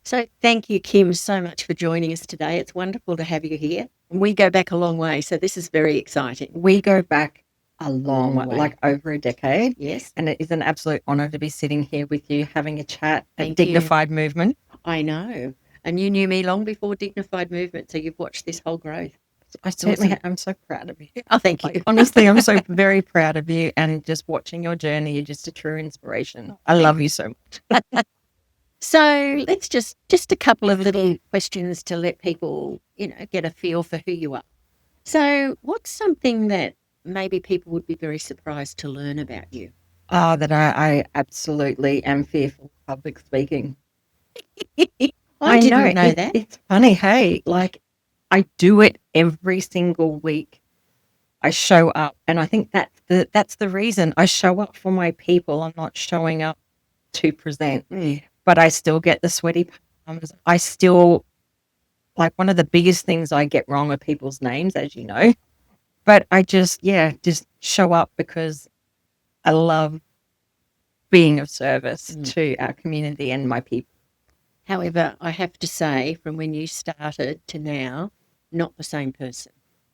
So thank you, Kim, so much for joining us today. It's wonderful to have you here. We go back a long way, so this is very exciting. We go back a long way, way. like over a decade. Yes, And it is an absolute honour to be sitting here with you, having a chat Thank at Dignified Movement. I know. And you knew me long before Dignified Movement, so you've watched this whole growth. I certainly, awesome. I'm so proud of you. Oh, thank you. Like, honestly, I'm so very proud of you, and just watching your journey, you're just a true inspiration. I love you so much. So let's just a couple of little questions to let people, get a feel for who you are. So what's something that maybe people would be very surprised to learn about you? That I absolutely am fearful of public speaking. I didn't know it, that. it's funny. Hey, like I do it every single week. I show up, and I think that's the reason I show up for my people. I'm not showing up to present, but I still get the sweaty palms. I still, like, one of the biggest things I get wrong are people's names, as you know. But I just show up because I love being of service to our community and my people. However, I have to say, from when you started to now, not the same person.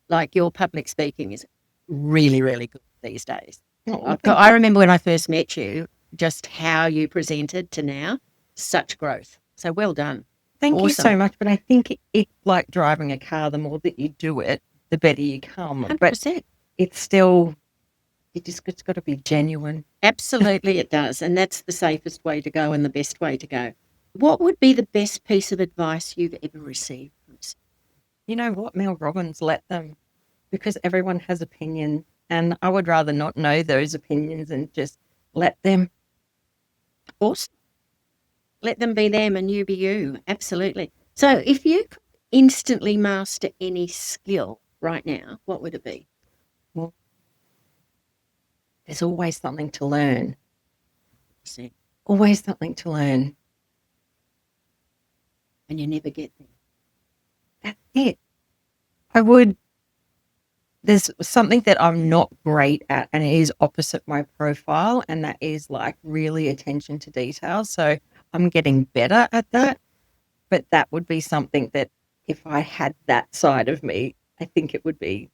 Like, your public speaking is really, really good these days. I remember when I first met you, just how you presented to now, such growth. So well done. Thank you so Awesome. much. But I think it's like driving a car. The more that you do it, the better you come. 100%. But it's still, it's got to be genuine. Absolutely, it does. And that's the safest way to go and the best way to go. What would be the best piece of advice you've ever received? You know what, Mel Robbins, let them, because everyone has opinions, and I would rather not know those opinions and just let them. Awesome. Let them be them and you be you. Absolutely. So if you could instantly master any skill right now, what would it be? Well, there's always something to learn. See. Always something to learn. And you never get there. That's it. There's something that I'm not great at, and it is opposite my profile, and that is like really attention to detail. So I'm getting better at that. But that would be something that if I had that side of me, I think it would be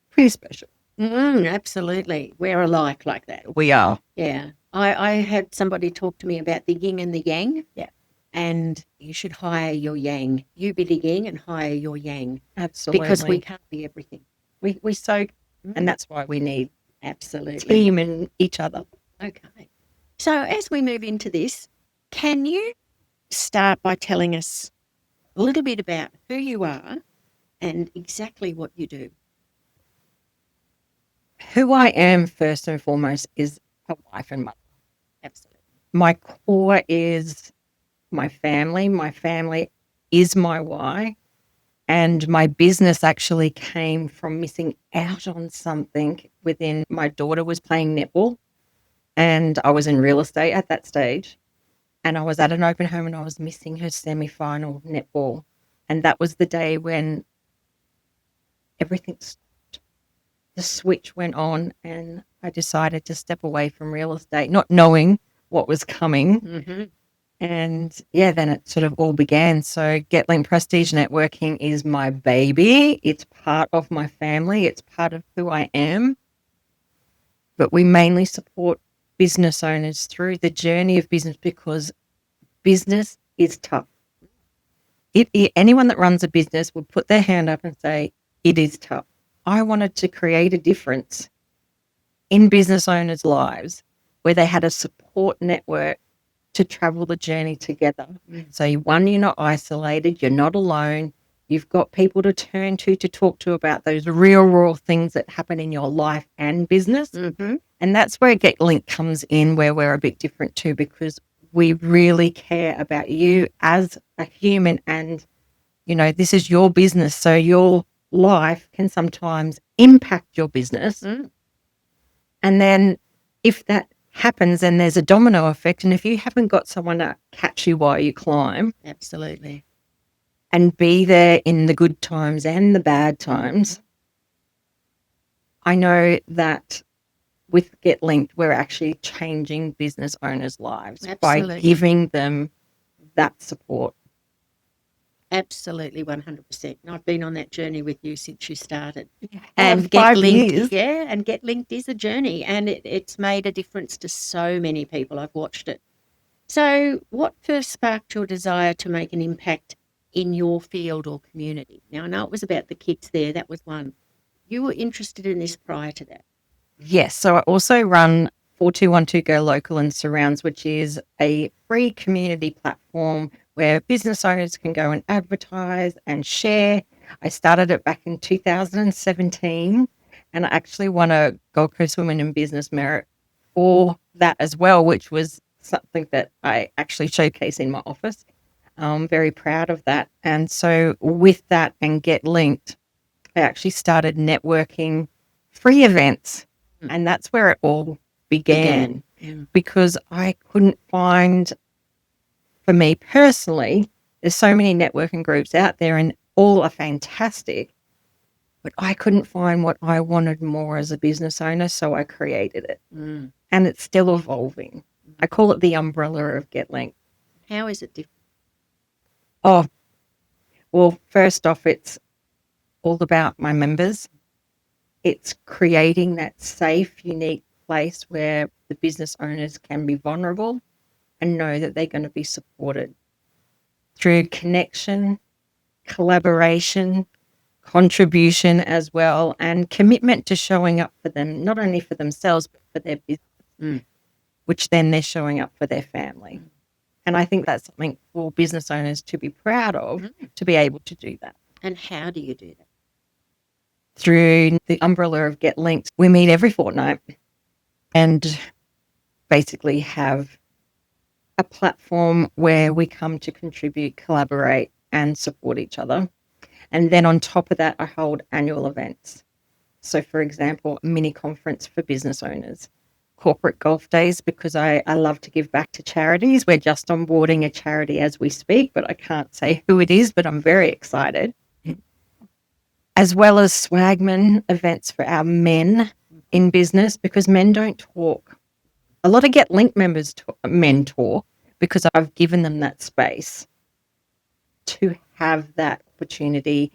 pretty special. Absolutely. We're alike like that. We are. Yeah. I had somebody talk to me about the yin and the yang. Yeah. And you should hire your yang. You be the yin and hire your yang. Absolutely. Because we can't be everything. We so, and that's why we need absolutely team and each other. Okay. So as we move into this, can you start by telling us a little bit about who you are and exactly what you do? Who I am, first and foremost, is a wife and mother. Absolutely. My core is my family. My family is my why. And my business actually came from missing out on something within. My daughter was playing netball, and I was in real estate at that stage. And I was at an open home, and I was missing her semi-final netball. And that was the day when everything stopped. The switch went on, and I decided to step away from real estate, not knowing what was coming. Mm-hmm. And yeah, then it sort of all began. So GetLinked Prestige Networking is my baby. It's part of my family. It's part of who I am. But we mainly support business owners through the journey of business, because business is tough. Anyone that runs a business would put their hand up and say, it is tough. I wanted to create a difference in business owners' lives where they had a support network to travel the journey together. So one, you're not isolated, you're not alone. You've got people to turn to talk to about those real raw things that happen in your life and business. Mm-hmm. And that's where GetLinked comes in, where we're a bit different too, because we really care about you as a human, and, this is your business. So your life can sometimes impact your business. And then if that happens, and there's a domino effect, and if you haven't got someone to catch you while you climb, absolutely, and be there in the good times and the bad times, I know that with GetLinked, we're actually changing business owners' lives by giving them that support. Absolutely 100%. And I've been on that journey with you since you started. And 5 years. Yeah, and GetLinked is a journey, and it's made a difference to so many people. I've watched it. So what first sparked your desire to make an impact in your field or community? Now, I know it was about the kids there. That was one. You were interested in this prior to that. Yes. So I also run 4212 Go Local and Surrounds, which is a free community platform where business owners can go and advertise and share. I started it back in 2017, and I actually won a Gold Coast Women in Business Merit for that as well, which was something that I actually showcase in my office. I'm very proud of that. And so with that and Get Linked, I actually started networking free events, and that's where it all began. Because I couldn't find, for me personally, there's so many networking groups out there and all are fantastic, but I couldn't find what I wanted more as a business owner, so I created it. And it's still evolving. I call it the umbrella of GetLinked. How is it different? Oh, well, first off, it's all about my members. It's creating that safe, unique place where the business owners can be vulnerable and know that they're going to be supported through connection, collaboration, contribution as well, and commitment to showing up for them, not only for themselves, but for their business, which then they're showing up for their family. And I think that's something for business owners to be proud of, to be able to do that. And how do you do that? Through the umbrella of Get Linked, we meet every fortnight and basically have a platform where we come to contribute, collaborate, and support each other. And then on top of that, I hold annual events. So, for example, a mini conference for business owners, corporate golf days, because I love to give back to charities. We're just onboarding a charity as we speak, but I can't say who it is, but I'm very excited. As well as swagman events for our men in business, because men don't talk. A lot of Get Linked members, men talk, because I've given them that space to have that opportunity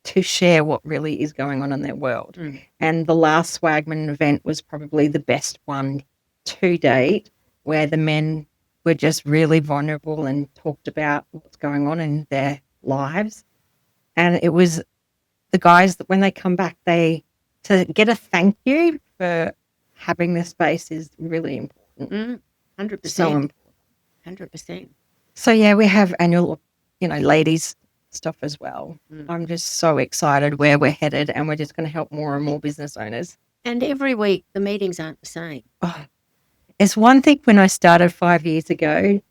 to share what really is going on in their world. And the last swagman event was probably the best one to date, where the men were just really vulnerable and talked about what's going on in their lives. And it was the guys that when they come back, to get a thank you for having this space is really important. 100%. So important. 100%. So yeah, we have annual, ladies stuff as well. I'm just so excited where we're headed, and we're just going to help more and more business owners. And every week the meetings aren't the same. It's one thing when I started 5 years ago.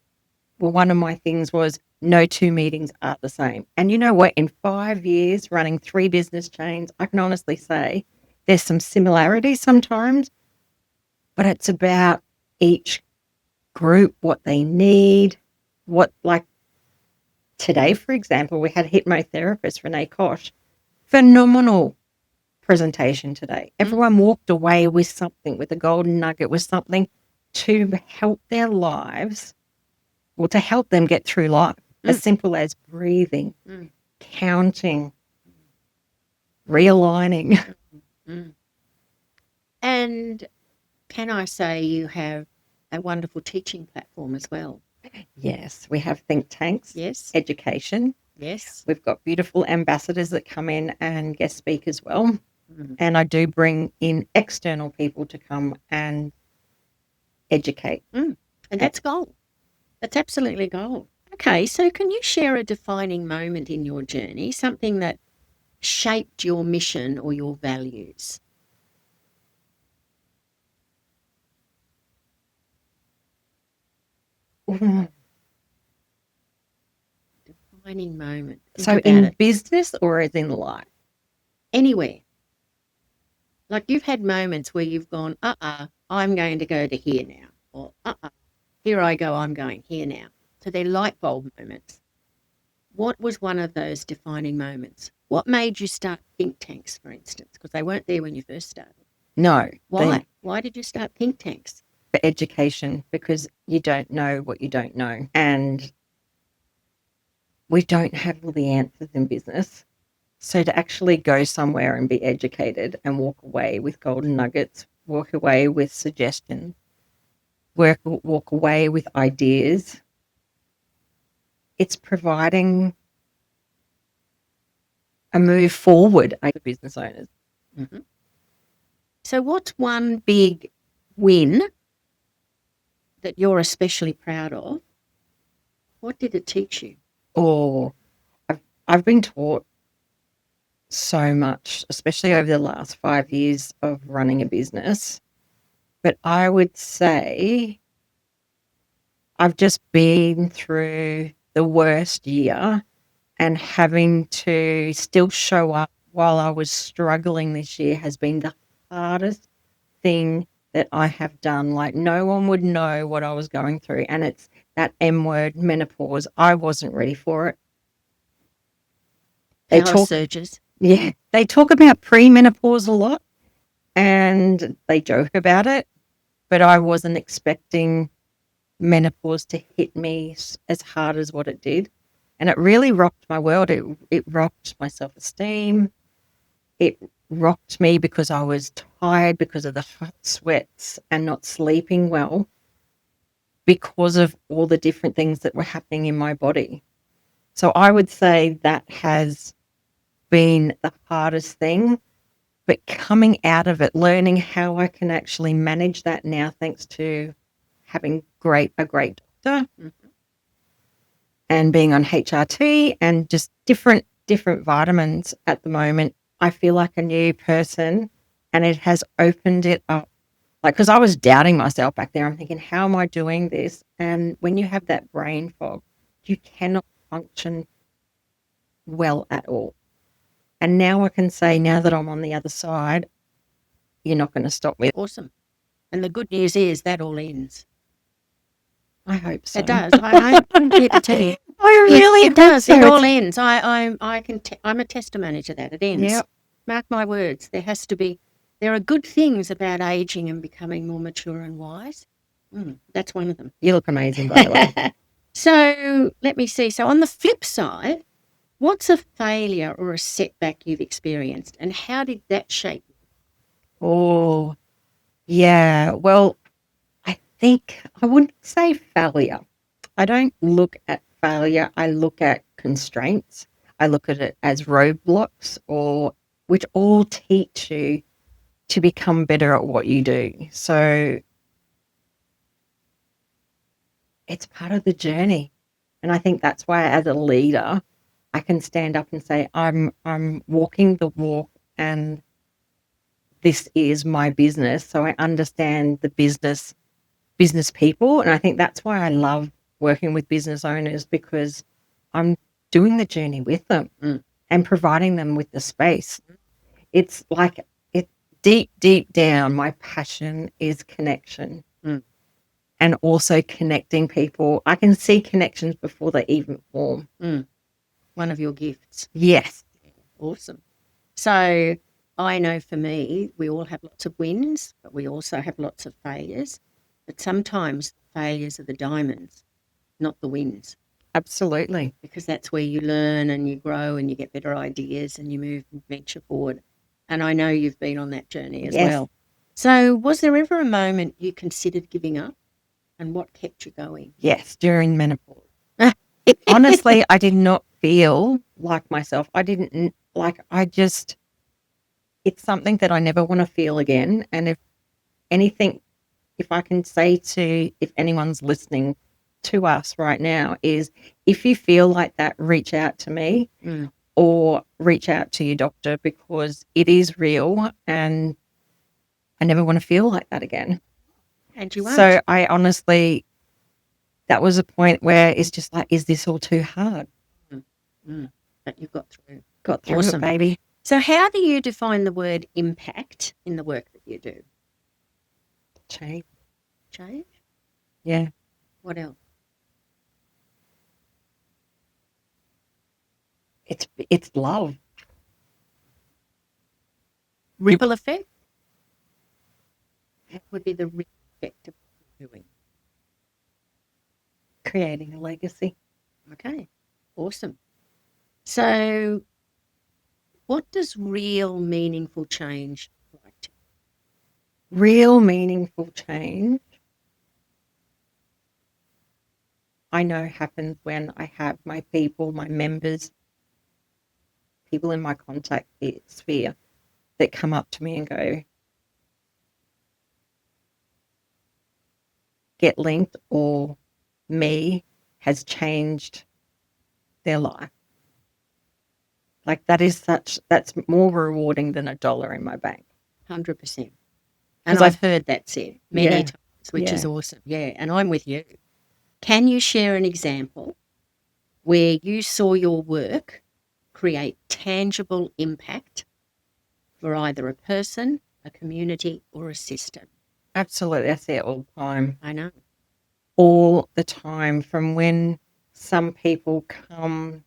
Well, one of my things was no two meetings are the same. And you know what? In 5 years running 3 business chains, I can honestly say there's some similarities sometimes, but it's about each group, what they need, like today, for example, we had a hypnotherapist, Renee Kosh. Phenomenal presentation today. Everyone walked away with something, with a golden nugget, with something to help their lives, or to help them get through life. As simple as breathing, counting, realigning. And can I say you have a wonderful teaching platform as well? Yes, we have think tanks. Yes. Education. Yes. We've got beautiful ambassadors that come in and guest speak as well. And I do bring in external people to come and educate. And that's gold. That's absolutely gold. Okay, so can you share a defining moment in your journey, something that shaped your mission or your values? Defining moment. Think So about in it. business or as in life? Anywhere. Like you've had moments where you've gone, I'm going to go to here now. Or, here I go, I'm going here now. So they're light bulb moments. What was one of those defining moments? What made you start think tanks, for instance? Because they weren't there when you first started. No. Why? Why did you start think tanks? For education, because you don't know what you don't know. And we don't have all the answers in business. So to actually go somewhere and be educated and walk away with golden nuggets, walk away with suggestions, walk away with ideas, it's providing a move forward for business owners. Mm-hmm. So what's one big win that you're especially proud of? What did it teach you? Oh, I've been taught so much, especially over the last 5 years of running a business. But I would say I've just been through the worst year, and having to still show up while I was struggling this year has been the hardest thing that I have done. Like, no one would know what I was going through. And it's that M word, menopause. I wasn't ready for it. Power surges. Yeah. They talk about premenopause a lot and they joke about it, but I wasn't expecting menopause to hit me as hard as what it did. And it really rocked my world. It rocked my self-esteem. It rocked me because I was tired because of the hot sweats and not sleeping well because of all the different things that were happening in my body. So I would say that has been the hardest thing, but coming out of it, learning how I can actually manage that now, thanks to having a great doctor, and being on HRT and just different vitamins at the moment, I feel like a new person, and it has opened it up. Like, because I was doubting myself back there. I'm thinking, how am I doing this? And when you have that brain fog, you cannot function well at all. And now I can say, now that I'm on the other side, you're not going to stop me. Awesome. And the good news is that all ends. I hope so. It does. I hope. I'm here to tell you. I really it does. so. It all ends. I'm a testimony to that. It ends. Yep. Mark my words. There are good things about aging and becoming more mature and wise. That's one of them. You look amazing, by the way. So let me see. So on the flip side, what's a failure or a setback you've experienced, and how did that shape you? Oh, yeah. Well, I think I wouldn't say failure. I don't look at failure. I look at constraints. I look at it as roadblocks, which all teach you to become better at what you do. So it's part of the journey. And I think that's why, as a leader, I can stand up and say, I'm walking the walk, and this is my business. So I understand the business people. And I think that's why I love working with business owners, because I'm doing the journey with them and providing them with the space. It's like, deep down, my passion is connection. And also connecting people. I can see connections before they even form. One of your gifts. Yes. Awesome. So I know for me, we all have lots of wins, but we also have lots of failures. But sometimes failures are the diamonds, not the wins. Absolutely. Because that's where you learn and you grow and you get better ideas and you move and venture forward. And I know you've been on that journey as well. So was there ever a moment you considered giving up? And what kept you going? Yes, during menopause. Honestly, I did not feel like myself. It's something that I never want to feel again. And if I can say if anyone's listening to us right now, is if you feel like that, reach out to me or reach out to your doctor, because it is real and I never want to feel like that again. And you won't. So I honestly, that was a point where it's just like, is this all too hard? But you got through. Awesome. It, baby. So how do you define the word impact in the work that you do? Change. Yeah. What else? It's love. Ripple effect? What would be the ripple effect of what you're doing? Creating a legacy. Okay. Awesome. So, what does real meaningful change look like to you? Real meaningful change, I know happens when I have my people, my members, people in my contact sphere that come up to me and go, get linked, or me has changed their life. Like that's more rewarding than $1 in my bank. 100%. And 'Cause I've heard that said many Yeah, times, which is yeah. awesome. Yeah, and I'm with you. Can you share an example where you saw your work create tangible impact for either a person, a community, or a system? Absolutely. I see it all the time. I know. All the time, from when some people come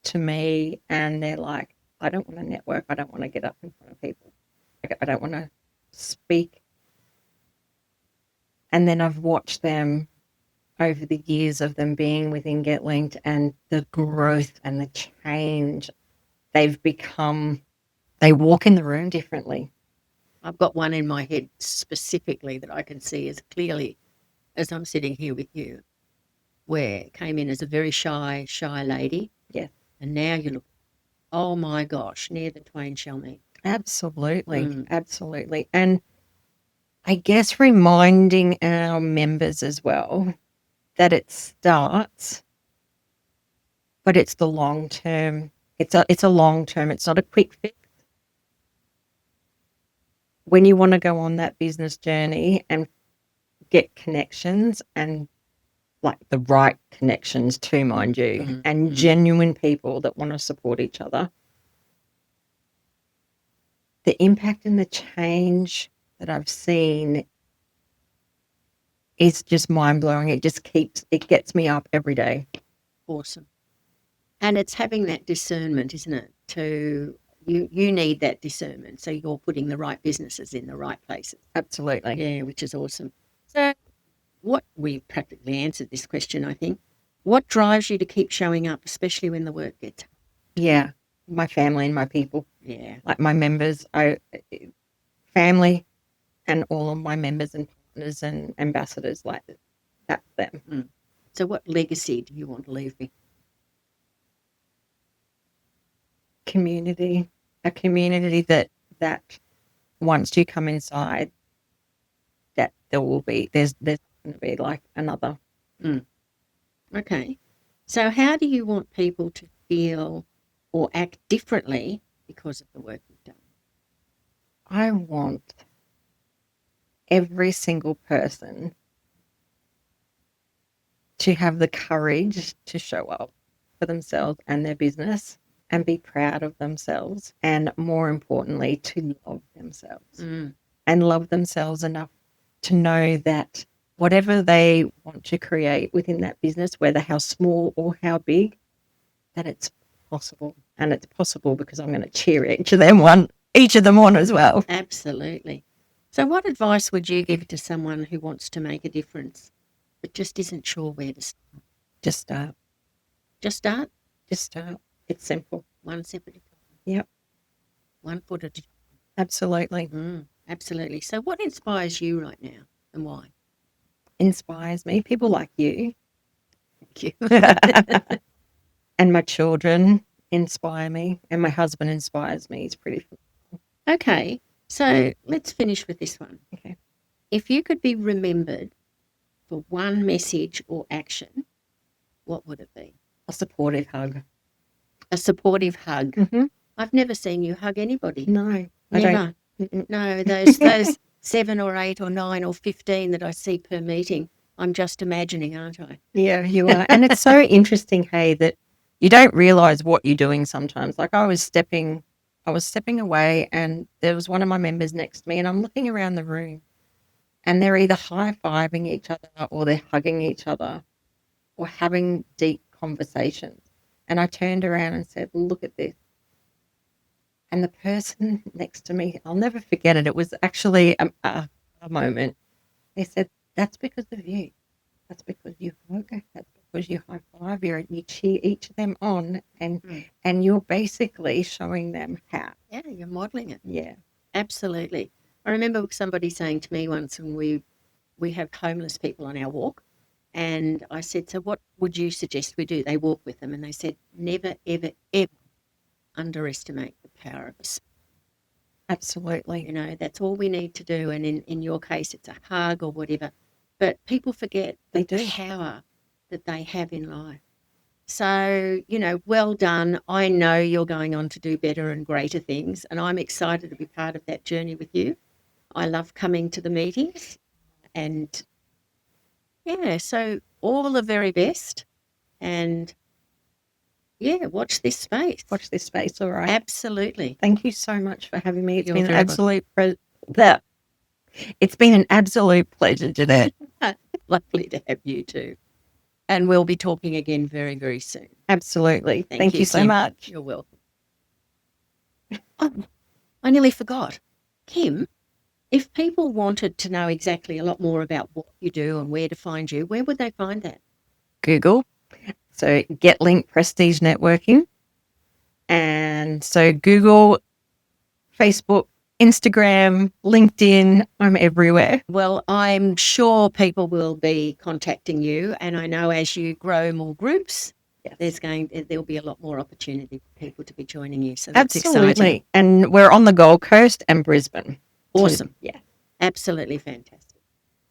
to me and they're like, I don't want to network. I don't want to get up in front of people. I don't want to speak. And then I've watched them over the years of them being within GetLinked and the growth and the change they've become. They walk in the room differently. I've got one in my head specifically that I can see as clearly as I'm sitting here with you, where it came in as a very shy lady. Yeah. And now you look, oh my gosh, near the twain shall meet. Absolutely. Absolutely. And I guess reminding our members as well that it starts, but it's the long term. It's a long term. It's not a quick fix. When you want to go on that business journey and get connections, and like the right connections too, mind you, and genuine people that want to support each other, the impact and the change that I've seen is just mind blowing. It gets me up every day. Awesome. And it's having that discernment, isn't it? You need that discernment. So you're putting the right businesses in the right places. Absolutely. Yeah, which is awesome. So we practically answered this question, I think. What drives you to keep showing up, especially when the work gets hard? Yeah. My family and my people. Yeah. Like my members, family and all of my members and partners and ambassadors, like that's them. So what legacy do you want to leave me? Community. A community that once you come inside, that there's going to be like another. Okay. So how do you want people to feel or act differently because of the work you've done? I want every single person to have the courage to show up for themselves and their business and be proud of themselves, and more importantly, to love themselves and love themselves enough to know that whatever they want to create within that business, whether how small or how big, that it's possible. And it's possible because I'm going to cheer each of them on as well. Absolutely. So what advice would you give to someone who wants to make a difference but just isn't sure where to start? Just start. Just start? Just start. It's simple. One step at a time. Yep. 1 foot at a time. Absolutely. Absolutely. So what inspires you right now and why? Inspires me. People like you. Thank you. And my children inspire me, and my husband inspires me. He's pretty phenomenal. Okay. So let's finish with this one. Okay. If you could be remembered for one message or action, what would it be? A supportive hug. A supportive hug. Mm-hmm. I've never seen you hug anybody. No. Never. No, those 7 or 8 or 9 or 15 that I see per meeting, I'm just imagining, aren't I? Yeah, you are. And it's so interesting, hey, that you don't realise what you're doing sometimes. Like I was stepping away and there was one of my members next to me, and I'm looking around the room and they're either high-fiving each other or they're hugging each other or having deep conversations. And I turned around and said, look at this. And the person next to me, I'll never forget it. It was actually a moment. They said, that's because of you. That's because you hug. That's because you high five, you cheer each of them on, and you're basically showing them how. Yeah, you're modelling it. Yeah. Absolutely. I remember somebody saying to me once, and we have homeless people on our walk, and I said, so what would you suggest we do? They walk with them, and they said, never, ever, ever underestimate the power of a smile. Absolutely. You know, that's all we need to do. And in your case, it's a hug or whatever. But people forget the power that they have in life. So, you know, well done. I know you're going on to do better and greater things, and I'm excited to be part of that journey with you. I love coming to the meetings, and yeah, so all the very best, and yeah, watch this space. Watch this space, all right. Absolutely. Thank you so much for having me. It's You're been an very absolute It's been an absolute pleasure, Janette. Lovely to have you too. And we'll be talking again very, very soon. Absolutely. Thank you so Kim. much. You're welcome. Oh, I nearly forgot. Kim, if people wanted to know exactly a lot more about what you do and where to find you, where would they find that? Google. So GetLinked Prestige Networking. And so Google, Facebook, Instagram, LinkedIn, I'm everywhere. Well, I'm sure people will be contacting you, and I know as you grow more groups, there'll be a lot more opportunity for people to be joining you. So that's exciting. And we're on the Gold Coast and Brisbane. Awesome. Yeah. Absolutely fantastic.